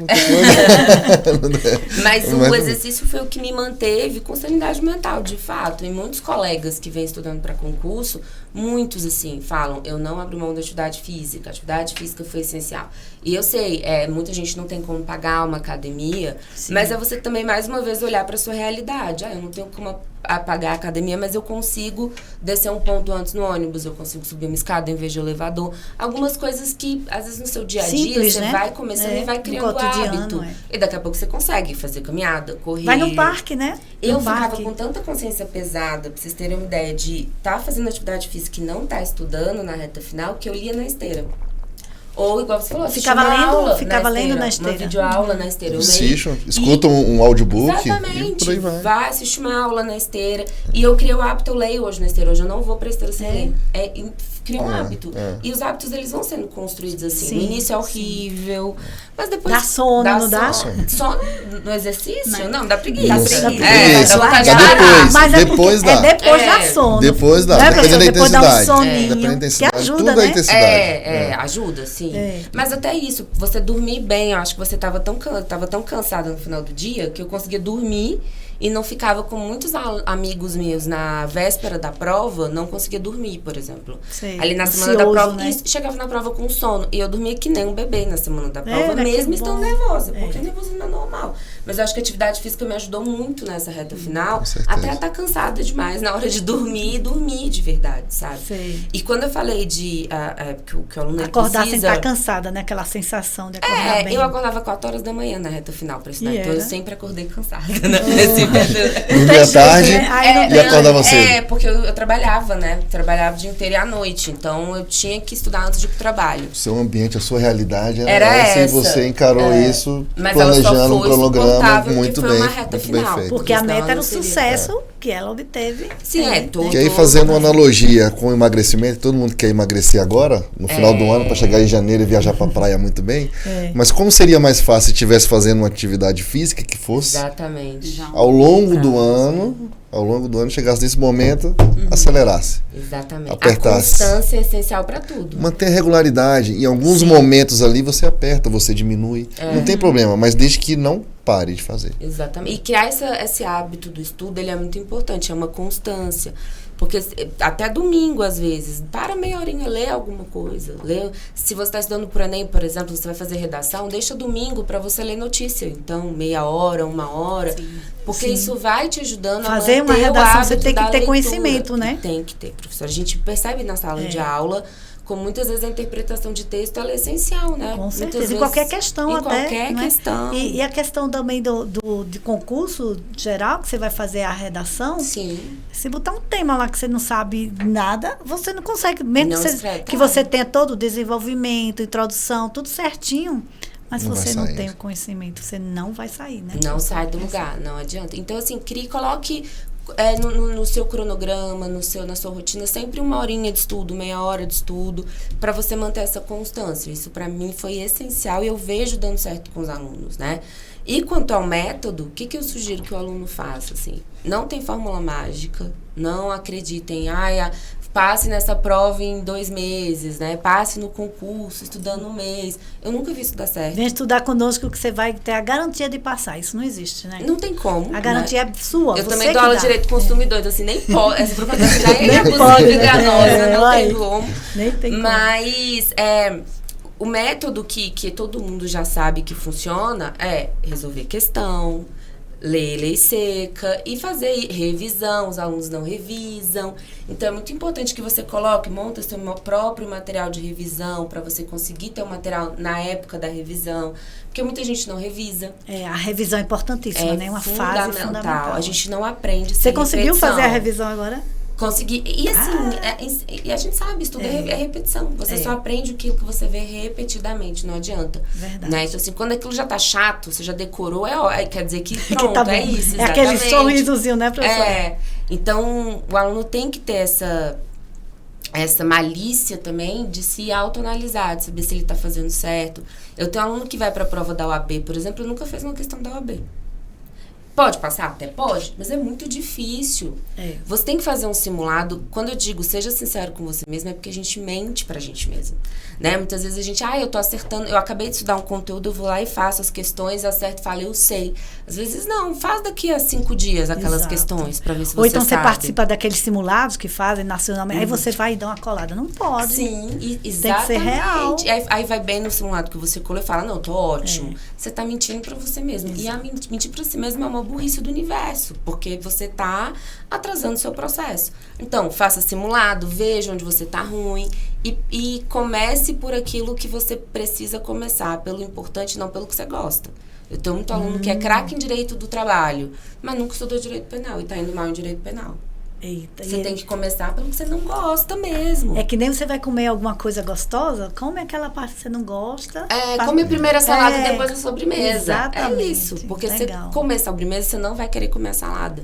Mas o exercício foi o que me manteve com sanidade mental, de fato. E muitos colegas que vêm estudando para concurso, muitos, assim, falam, eu não abro mão da atividade física. A atividade física foi essencial. E eu sei, muita gente não tem como pagar uma academia, mas é você também, mais uma vez, olhar para sua realidade. Eu não tenho como pagar a academia, mas eu consigo descer um ponto antes no ônibus, eu consigo subir uma escada em vez de elevador. Algumas coisas que, às vezes, no seu dia a dia, simples, você vai começando e vai criando hábito. E daqui a pouco você consegue fazer caminhada, correr. Vai no parque, né? Eu ficava com tanta consciência pesada, pra vocês terem uma ideia, de estar fazendo atividade física e não estar estudando na reta final, que eu lia na esteira. Ou, igual você falou, ficava lendo na esteira. Uma videoaula na esteira. Escuta um audiobook. Exatamente. E por aí vai assistir uma aula na esteira. E eu criei o hábito, eu leio hoje na esteira. Hoje eu não vou pra esteira sem ler. Cria um hábito. E os hábitos, eles vão sendo construídos assim. No início é horrível, mas depois... Dá sono, não dá? Sono no exercício? Não, dá preguiça. Dá vontade de depois. Mas Depois dá. Depois dá sono. Depois dá. Né, Dependendo da depois dá um intensidade. soninho. Dependendo da intensidade. Que ajuda, tudo né? a intensidade. Ajuda, sim. Mas até isso, você dormir bem, eu acho que você tava tão cansada no final do dia que eu conseguia dormir e não ficava com muitos amigos meus na véspera da prova, não conseguia dormir, por exemplo. Ali na semana da prova, né? chegava na prova com sono. E eu dormia que nem um bebê na semana da prova, mesmo estando nervosa, porque nervosismo é normal. Mas eu acho que a atividade física me ajudou muito nessa reta final, até estar cansada demais na hora de dormir e dormir de verdade, sabe? E quando eu falei de que o aluno acordar precisa... sem estar cansada, né? Aquela sensação de acordar bem. Eu acordava 4 horas da manhã na reta final pra estudar, então eu sempre acordei cansada, né? Dormia tarde e acordava cedo. Porque eu trabalhava, né? Trabalhava o dia inteiro e à noite, então eu tinha que estudar antes de ir pro trabalho. O seu ambiente, a sua realidade era essa. E você encarou isso mas planejando um cronograma muito foi bem, uma reta final, feito. Porque a meta era o sucesso que ela obteve. Que aí, fazendo uma analogia com o emagrecimento, todo mundo quer emagrecer agora, no final do ano, para chegar em janeiro e viajar pra praia muito bem. Mas como seria mais fácil se estivesse fazendo uma atividade física que fosse ao longo do ano, chegasse nesse momento, acelerasse. Exatamente. Apertasse. A constância é essencial para tudo. Manter a regularidade. Em alguns momentos ali você aperta, você diminui. Não tem problema, mas desde que não pare de fazer. Exatamente. E criar esse hábito do estudo, ele é muito importante, é uma constância. Porque até domingo, às vezes, para meia horinha, lê alguma coisa. Se você está estudando para o Enem, por exemplo, você vai fazer redação, deixa domingo para você ler notícia. Então, meia hora, 1 hora. Porque isso vai te ajudando a fazer uma redação, você tem que ter conhecimento, né? Tem que ter, professor. A gente percebe na sala de aula, como muitas vezes a interpretação de texto ela é essencial, né? Com certeza, em qualquer questão até. Em qualquer questão. E a questão também de concurso geral, que você vai fazer a redação. Sim. Se botar um tema lá que você não sabe nada, você não consegue. Mesmo que não você tenha todo o desenvolvimento, introdução, tudo certinho. Mas se você não tem o conhecimento, você não vai sair, né? Não sai do lugar, não adianta. Então, assim, coloque no seu cronograma, na sua rotina, sempre 1 horinha de estudo, meia hora de estudo, para você manter essa constância. Isso, para mim, foi essencial e eu vejo dando certo com os alunos, né? E quanto ao método, o que eu sugiro que o aluno faça, assim? Não tem fórmula mágica, não acreditem, passe nessa prova em 2 meses, né? Passe no concurso estudando um mês. Eu nunca vi isso dar certo. Vem estudar conosco que você vai ter a garantia de passar. Isso não existe, né? Não tem como. A garantia é sua. Eu você também dou aula de direito do consumidor, então assim, nem pode. Essa propaganda já é abusiva e enganosa, não tem como. Nem tem como. Mas o método que todo mundo já sabe que funciona é resolver questão, ler lei seca e fazer revisão. Os alunos não revisam. Então, é muito importante que você monta seu próprio material de revisão para você conseguir ter um material na época da revisão. Porque muita gente não revisa. A revisão é importantíssima, né? Uma fase fundamental. A gente não aprende sem Você conseguiu repetição. fazer a revisão agora? Consegui. E assim, e a gente sabe, estudo é repetição. Você só aprende aquilo que você vê repetidamente, não adianta. Verdade. Né? Então, assim, quando aquilo já tá chato, você já decorou, quer dizer que Que pronto, tá bom. é isso, É exatamente. aquele sorrisozinho, né, professora? Então, o aluno tem que ter essa malícia também de se autoanalisar, de saber se ele tá fazendo certo. Eu tenho um aluno que vai pra prova da OAB, por exemplo, nunca fez uma questão da OAB. Pode passar? Até pode, mas é muito difícil. Você tem que fazer um simulado. Quando eu digo seja sincero com você mesmo, é porque a gente mente pra gente mesmo. Né? Muitas vezes a gente, eu tô acertando, eu acabei de estudar um conteúdo, eu vou lá e faço as questões, acerto e falo, eu sei. Às vezes não, faz daqui a 5 dias aquelas questões pra ver se você sabe. Ou então você participa daqueles simulados que fazem nacionalmente, aí você vai e dá uma colada. Não pode. Sim, exatamente. Tem que ser real. Aí vai bem no simulado que você colou e fala, não, tô ótimo. Você tá mentindo pra você mesmo. E mentir pra si mesmo é uma burrice do universo, porque você tá atrasando o seu processo. Então, faça simulado, veja onde você tá ruim e comece por aquilo que você precisa começar, pelo importante, não pelo que você gosta. Eu tenho muito aluno que é craque em direito do trabalho, mas nunca estudou direito penal e tá indo mal em direito penal. Eita, você tem que começar pelo que você não gosta mesmo. É que nem você vai comer alguma coisa gostosa, come aquela parte que você não gosta. Come primeiro a salada e depois a sobremesa. Exatamente. É isso. Porque Legal. você comer a sobremesa, você não vai querer comer a salada.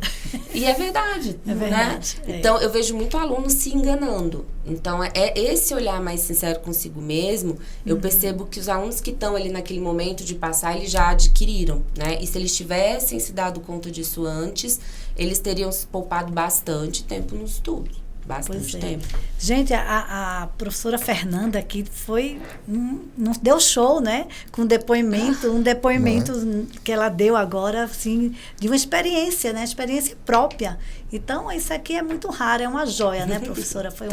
E é verdade. É verdade. Né? Então, eu vejo muito aluno se enganando. Então, esse olhar mais sincero consigo mesmo, eu percebo que os alunos que estão ali naquele momento de passar, eles já adquiriram, né? E se eles tivessem se dado conta disso antes, eles teriam se poupado bastante tempo nos estudos. Bastante tempo. Gente, a professora Fernanda aqui não deu show, né? Com um depoimento que ela deu agora, assim, de uma experiência, né? Experiência própria. Então, isso aqui é muito raro, é uma joia, né, professora? Foi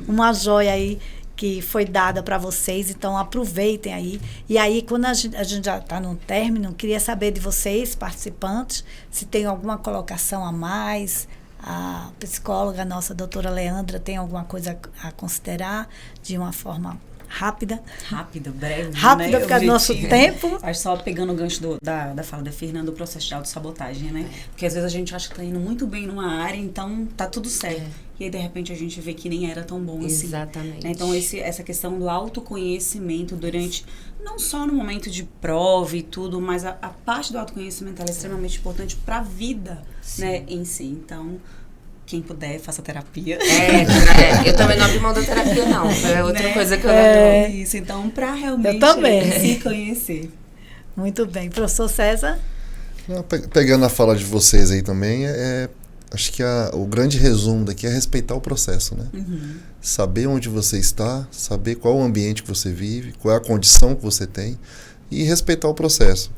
uma joia aí que foi dada para vocês, então aproveitem aí. E aí, quando a gente já está no término, queria saber de vocês, participantes, se tem alguma colocação a mais. A psicóloga, nossa doutora Leandra, tem alguma coisa a considerar de uma forma rápida? Breve, rápida, né? por causa do nosso tempo. Acho só pegando o gancho da fala da Fernanda, o processo de autossabotagem, né? Porque às vezes a gente acha que tá indo muito bem numa área, então tá tudo certo. E aí, de repente, a gente vê que nem era tão bom assim. Exatamente. Né? Então, essa questão do autoconhecimento durante, não só no momento de prova e tudo, mas a parte do autoconhecimento ela é extremamente importante para a vida, né, em si. Então, quem puder, faça terapia. Eu também não abri mão da terapia, não. É outra coisa que eu não... Isso, então, para realmente se conhecer. Muito bem. Professor César? Pegando a fala de vocês aí também, acho que o grande resumo daqui é respeitar o processo, né? Saber onde você está, saber qual o ambiente que você vive, qual é a condição que você tem e respeitar o processo.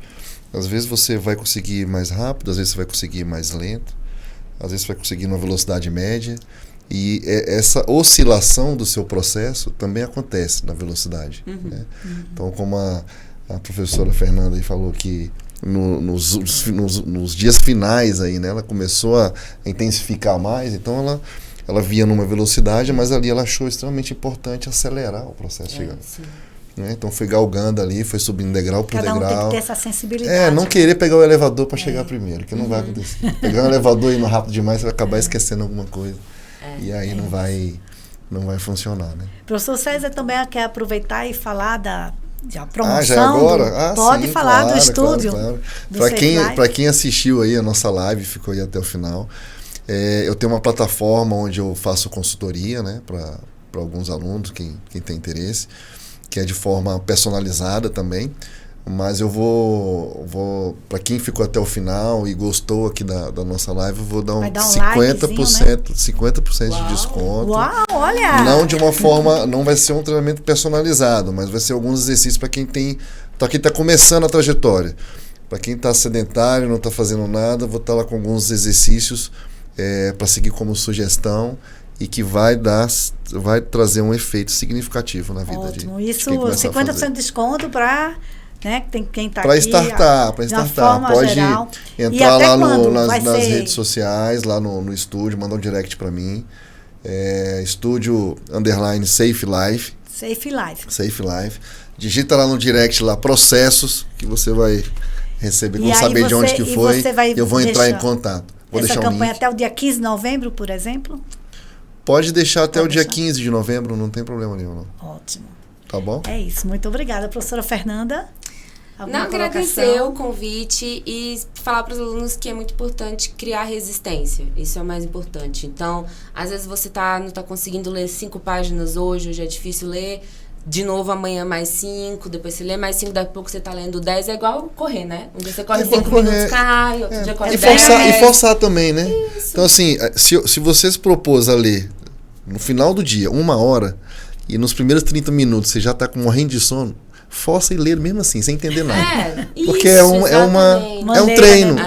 Às vezes você vai conseguir mais rápido, às vezes você vai conseguir mais lento, às vezes você vai conseguir numa velocidade média. E essa oscilação do seu processo também acontece na velocidade. Né? Então, como a professora Fernanda aí falou que nos dias finais aí, né, ela começou a intensificar mais, então ela via numa velocidade, mas ali ela achou extremamente importante acelerar o processo chegando. Né? Então foi galgando ali, foi subindo degrau por degrau. Cada um tem que ter essa sensibilidade. Não querer pegar o elevador para chegar primeiro, que não vai acontecer. Pegar um elevador e ir no rápido demais, você vai acabar esquecendo alguma coisa. E aí não vai funcionar, né? Professor César também quer aproveitar e falar da promoção. Já é agora? Pode sim, falar claro, do estúdio. Claro. Do Para quem assistiu aí a nossa live, ficou aí até o final, eu tenho uma plataforma onde eu faço consultoria, né, para alguns alunos, quem tem interesse, que é de forma personalizada também. Mas eu vou para quem ficou até o final e gostou aqui da nossa live, eu vou dar um 50%, 50% de desconto. Uau, olha! Não de uma forma, não vai ser um treinamento personalizado, mas vai ser alguns exercícios para quem está começando a trajetória. Para quem está sedentário, não está fazendo nada, vou estar lá com alguns exercícios para seguir como sugestão e que vai trazer um efeito significativo na vida. Ótimo. Isso, 50% de desconto para... Né? Tem quem tá para aqui, startar, pode geral. entrar lá nas redes sociais, lá no estúdio, mandar um direct para mim, estúdio _ Safe Life. Safe Life. Digita lá no direct lá processos que você vai receber, vão saber de onde que foi, eu vou entrar em contato. Vou essa deixar campanha um link. até o dia 15 de novembro, por exemplo? Pode deixar até o dia 15 de novembro, não tem problema nenhum. Não. Ótimo. Tá bom? É isso. Muito obrigada, professora Fernanda. Não, agradecer o convite e falar para os alunos que é muito importante criar resistência. Isso é o mais importante. Então, às vezes você não está conseguindo ler 5 páginas hoje é difícil ler. De novo, amanhã mais 5, depois você lê mais 5, daqui a pouco você tá lendo 10. É igual correr, né? Um dia você corre 5 minutos, cai, outro dia corre 10. E forçar também, né? Isso. Então, assim, se você se propôs a ler no final do dia, 1 hora, e nos primeiros 30 minutos você já tá morrendo de sono, força e ler mesmo assim, sem entender nada. Porque isso, é um treino.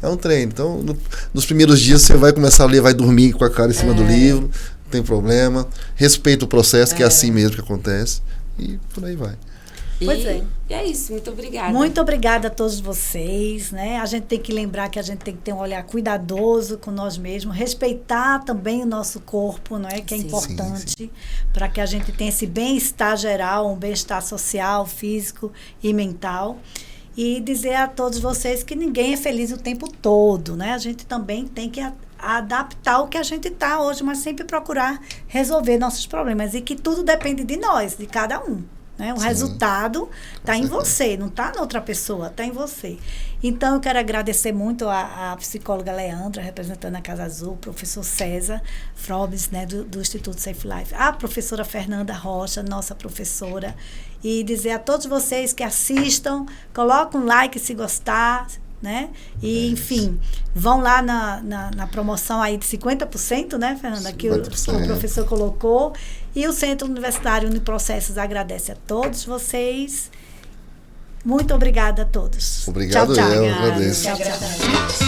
É um treino. Então, nos primeiros dias você vai começar a ler, vai dormir com a cara em cima do livro, não tem problema. Respeita o processo, que é assim mesmo que acontece. E por aí vai. Pois é. E é isso, muito obrigada. Muito obrigada a todos vocês, né? A gente tem que lembrar que a gente tem que ter um olhar cuidadoso com nós mesmos, respeitar também o nosso corpo, não é? Que é importante para que a gente tenha esse bem-estar geral, um bem-estar social, físico e mental. E dizer a todos vocês que ninguém é feliz o tempo todo, né? A gente também tem que adaptar o que a gente está hoje, mas sempre procurar resolver nossos problemas e que tudo depende de nós, de cada um. Né? O resultado está em você, não está na outra pessoa, está em você. Então, eu quero agradecer muito a psicóloga Leandra, representando a Casa Azul, o professor César Frobes, né, do Instituto Safe Life, a professora Fernanda Rocha, nossa professora, e dizer a todos vocês que assistam, coloquem um like se gostar, né? E, enfim, vão lá na promoção aí de 50%, né, Fernanda, que o professor colocou. E o Centro Universitário Uniprocessos agradece a todos vocês. Muito obrigada a todos. Obrigado, tchau, tchau. Eu agradeço. Tchau, tchau.